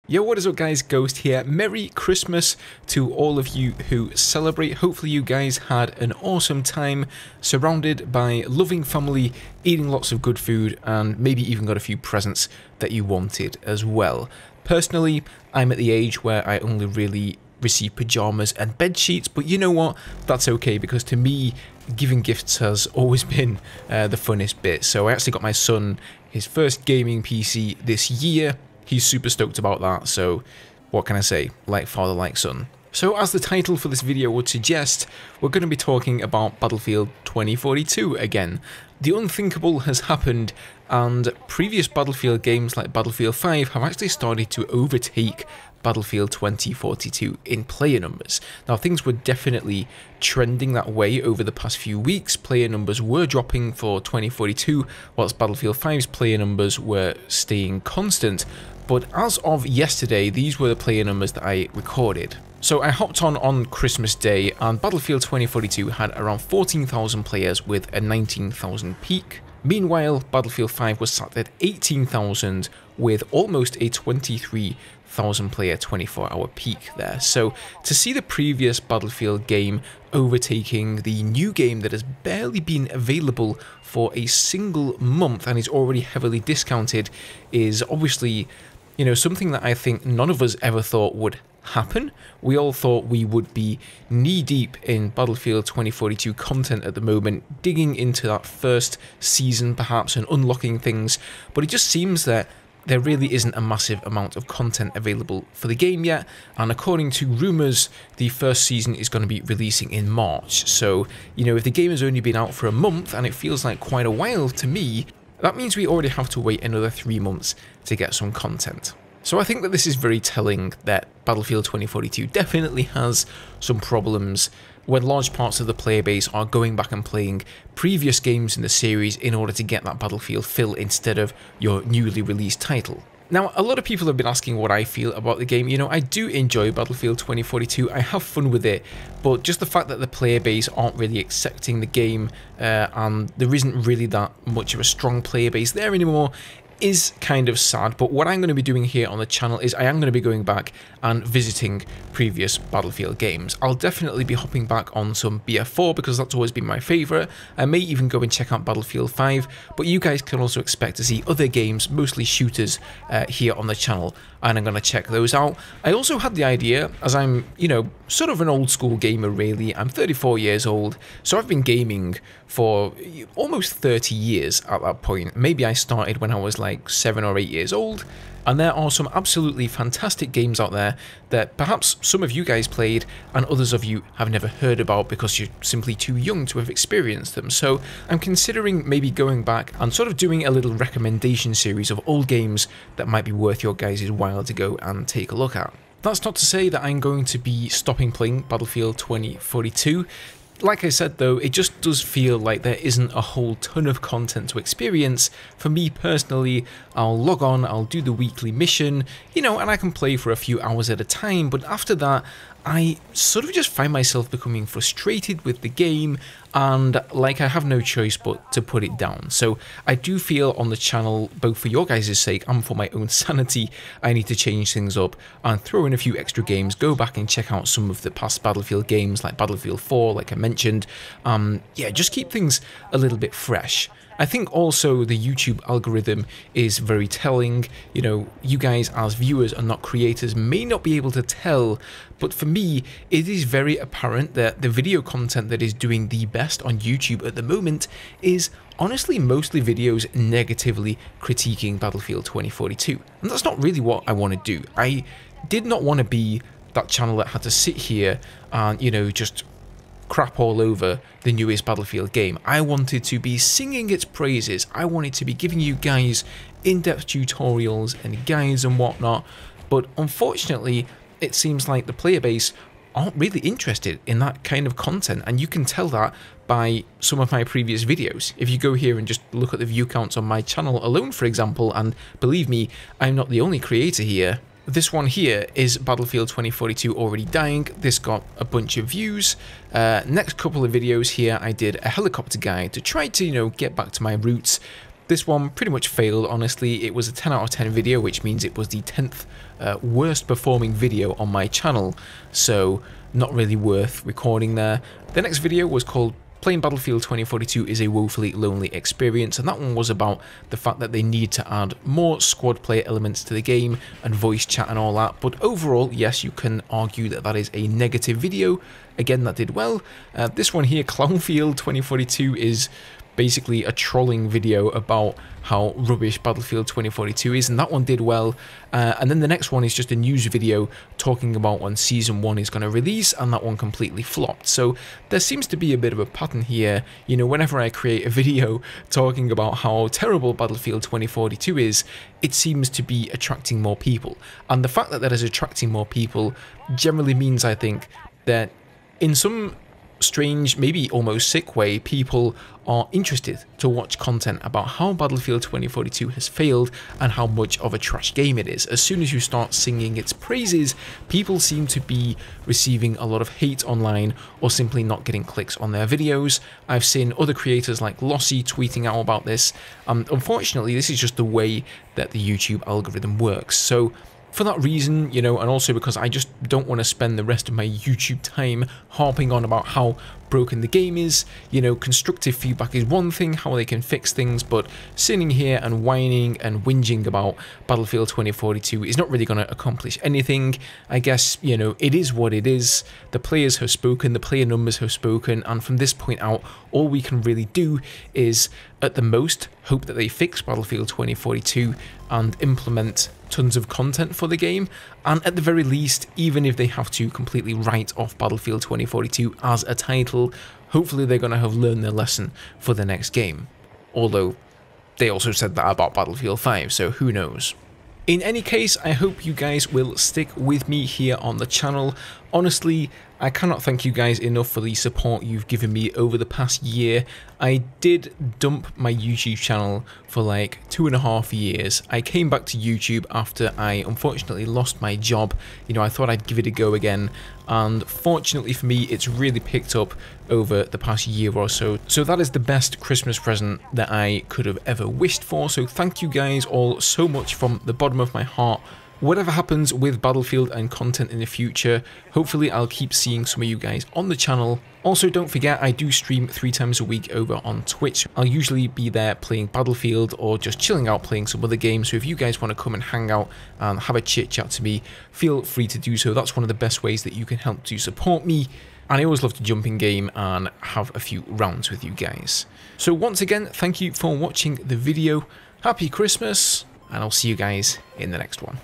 Yo, what is up guys, Ghost here. Merry Christmas to all of you who celebrate. Hopefully you guys had an awesome time surrounded by loving family, eating lots of good food, and maybe even got a few presents that you wanted as well. Personally, I'm at the age where I only really receive pajamas and bed sheets, but you know what? That's okay, because to me, giving gifts has always been the funnest bit. So I actually got my son his first gaming PC this year. He's super stoked about that, so what can I say? Like father, like son. So as the title for this video would suggest, we're going to be talking about Battlefield 2042 again. The unthinkable has happened, and previous Battlefield games like Battlefield 5 have actually started to overtake Battlefield 2042 in player numbers. Now things were definitely trending that way over the past few weeks. Player numbers were dropping for 2042, whilst Battlefield 5's player numbers were staying constant. But as of yesterday, these were the player numbers that I recorded. So I hopped on Christmas Day, and Battlefield 2042 had around 14,000 players with a 19,000 peak. Meanwhile, Battlefield 5 was sat at 18,000 with almost a 23,000 player 24-hour peak there. So to see the previous Battlefield game overtaking the new game that has barely been available for a single month and is already heavily discounted is obviously, you know, something that I think none of us ever thought would happen. We all thought we would be knee-deep in Battlefield 2042 content at the moment, digging into that first season perhaps and unlocking things, but it just seems that there really isn't a massive amount of content available for the game yet, and according to rumours, the first season is going to be releasing in March. So, you know, if the game has only been out for a month, and it feels like quite a while to me, that means we already have to wait another 3 months to get some content. So I think that this is very telling that Battlefield 2042 definitely has some problems when large parts of the player base are going back and playing previous games in the series in order to get that Battlefield fill instead of your newly released title. Now, a lot of people have been asking what I feel about the game. You know, I do enjoy Battlefield 2042, I have fun with it, but just the fact that the player base aren't really accepting the game and there isn't really that much of a strong player base there anymore is kind of sad. But what I'm going to be doing here on the channel is I am going to be going back and visiting previous Battlefield games. I'll definitely be hopping back on some BF4 because that's always been my favourite. I may even go and check out Battlefield 5, but you guys can also expect to see other games, mostly shooters, here on the channel, and I'm going to check those out. I also had the idea, as I'm, you know, sort of an old school gamer really, I'm 34 years old, so I've been gaming for almost 30 years at that point. Maybe I started when I was like 7 or 8 years old, and there are some absolutely fantastic games out there that perhaps some of you guys played and others of you have never heard about because you're simply too young to have experienced them. So I'm considering maybe going back and sort of doing a little recommendation series of old games that might be worth your guys' while to go and take a look at. That's not to say that I'm going to be stopping playing Battlefield 2042. Like I said though, it just does feel like there isn't a whole ton of content to experience. For me personally, I'll log on, I'll do the weekly mission, you know, and I can play for a few hours at a time, but after that, I sort of just find myself becoming frustrated with the game and like I have no choice but to put it down. So I do feel on the channel, both for your guys' sake and for my own sanity, I need to change things up and throw in a few extra games, go back and check out some of the past Battlefield games like Battlefield 4, like I mentioned. Yeah, just keep things a little bit fresh. I think also the YouTube algorithm is very telling. You know, you guys as viewers and not creators may not be able to tell, but for me, it is very apparent that the video content that is doing the best on YouTube at the moment is honestly mostly videos negatively critiquing Battlefield 2042. And that's not really what I want to do. I did not want to be that channel that had to sit here and, you know, just crap all over the newest Battlefield game. I wanted to be singing its praises. I wanted to be giving you guys in-depth tutorials and guides and whatnot, but unfortunately it seems like the player base aren't really interested in that kind of content, and you can tell that by some of my previous videos. If you go here and just look at the view counts on my channel alone, for example, and believe me, I'm not the only creator here. This one here is Battlefield 2042 already dying. This got a bunch of views. Next couple of videos here, I did a helicopter guide to try to, you know, get back to my roots. This one pretty much failed, honestly. It was a 10 out of 10 video, which means it was the 10th worst performing video on my channel, so not really worth recording there. The next video was called Playing Battlefield 2042 is a woefully lonely experience, and that one was about the fact that they need to add more squad play elements to the game and voice chat and all that. But overall, yes, you can argue that that is a negative video. Again, that did well. This one here, Clownfield 2042, is basically a trolling video about how rubbish Battlefield 2042 is, and that one did well. And then the next one is just a news video talking about when Season 1 is going to release, and that one completely flopped. So there seems to be a bit of a pattern here. You know, whenever I create a video talking about how terrible Battlefield 2042 is, it seems to be attracting more people. And the fact that that is attracting more people generally means, I think, that in some strange, maybe almost sick way, people are interested to watch content about how Battlefield 2042 has failed and how much of a trash game it is. As soon as you start singing its praises, people seem to be receiving a lot of hate online or simply not getting clicks on their videos. I've seen other creators like Lossy tweeting out about this. Unfortunately, this is just the way that the YouTube algorithm works. So for that reason, you know, and also because I just don't want to spend the rest of my YouTube time harping on about how broken the game is, you know, constructive feedback is one thing, how they can fix things, but sitting here and whining and whinging about Battlefield 2042 is not really going to accomplish anything. I guess, you know, it is what it is. The players have spoken, the player numbers have spoken, and from this point out, all we can really do is, at the most, hope that they fix Battlefield 2042 and implement tons of content for the game, and at the very least, even if they have to completely write off Battlefield 2042 as a title, hopefully they're going to have learned their lesson for the next game. Although, they also said that about Battlefield 5, so who knows. In any case, I hope you guys will stick with me here on the channel. Honestly, I cannot thank you guys enough for the support you've given me over the past year. I did dump my YouTube channel for like 2.5 years. I came back to YouTube after I unfortunately lost my job. You know, I thought I'd give it a go again, and fortunately for me, it's really picked up over the past year or so. So that is the best Christmas present that I could have ever wished for. So thank you guys all so much from the bottom of my heart. Whatever happens with Battlefield and content in the future, hopefully I'll keep seeing some of you guys on the channel. Also, don't forget, I do stream 3 times a week over on Twitch. I'll usually be there playing Battlefield or just chilling out playing some other games, so if you guys want to come and hang out and have a chit chat to me, feel free to do so. That's one of the best ways that you can help to support me. And I always love to jump in game and have a few rounds with you guys. So once again, thank you for watching the video. Happy Christmas, and I'll see you guys in the next one.